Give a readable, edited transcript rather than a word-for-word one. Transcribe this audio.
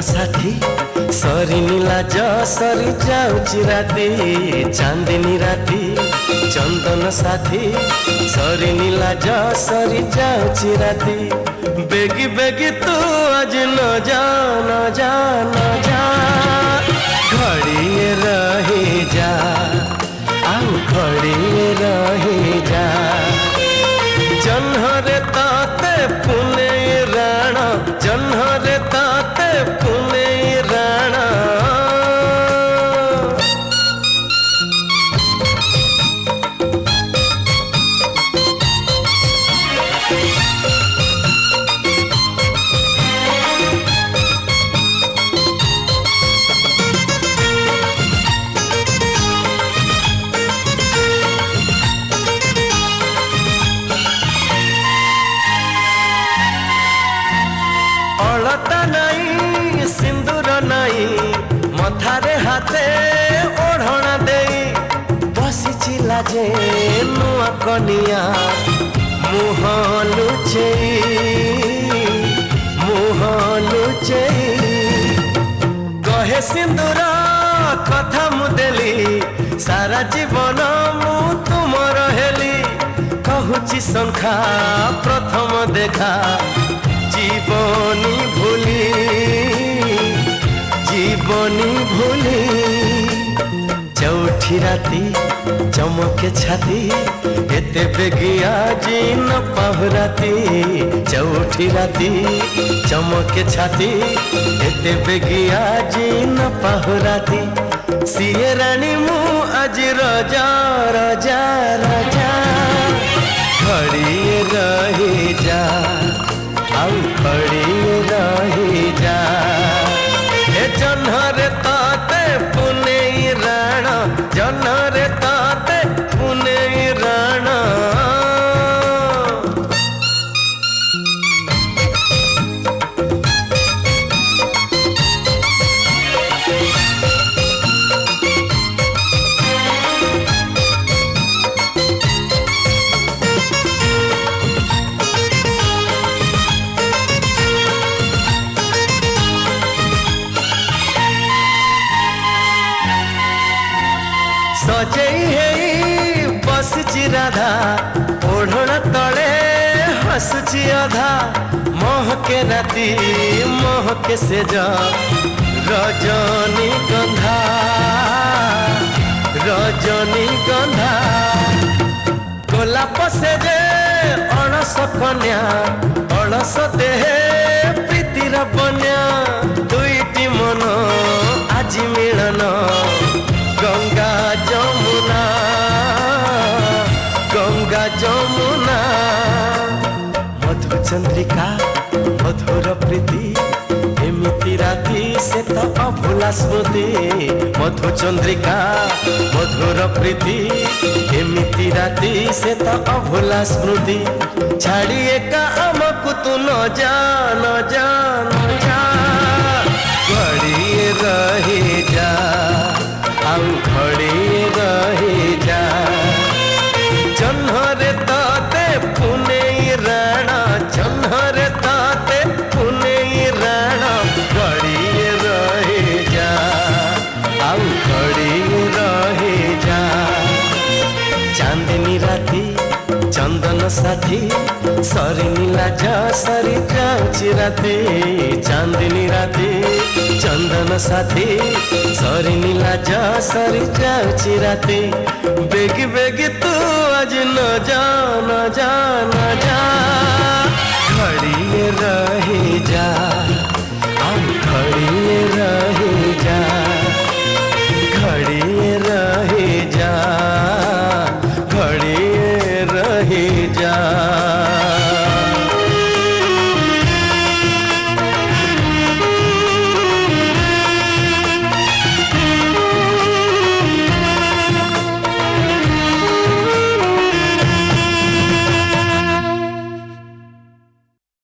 साथी सरिनी लाज सरी जाऊची राती चांदनी राती चंदन साथी सरिनी लाज सरी जाऊची राती बेगी बेगी तू आज न जा न जा न जा घड़िए रही जा आउ घड़िए रही जा जन्हरे ताते पुने राणा जन्हरे ताते पुने राणा अलता नाई सिंदूर नाई मथारे हाथे ओढ़ना दे बसी लाजे नुआ कनिया मुह लुचे कहे सिंदूर कथा मुदेली सारा जीवन मु तुमर हेली कहूची संखा प्रथम देखा जीवनी भूली चौठी राती चमके छाती एते बेगिया जी न पाहुराती चौठी राती चमके छाती एते बेगिया जी न पाहुराती सिए रानी मु आज रजा रजा रजा घड़िए रही जा आउ खड़िए रही जा ए जन्हरे ताते पुने राणा जन्हरे ताते पुने राणा सजई है बसची राधा ओढ़ना तले हसुची अधा महके राती महके से जा रजनी गंधा गोलाप से जे अणस कन्या अणस देहे प्रीतिर बन्या दुईटी मन आज मिलन गंगा जमुना मधु चंद्रिका मधुर प्रीति एमिति राती से तो अभुला स्मृति मधु चंद्रिका मधुर प्रीति एमिति राती से तो अभुला स्मृति छाड़ी एका आमको तू न जा न जा न जा घड़िए रही जा आउ घड़िए रही जा जन्हरे ताते पुने राणा जन्हरे ताते पुने राणा घड़िए रही जा आउ घड़िए रही जा चांदनी राती चंदन साथी सरिनी लाज सरी जाऊची राती चांदनी राती चंदन साथी सरिनी लाज सरी जाऊची राती बेगी बेगी तू आज न जा न जा न जा।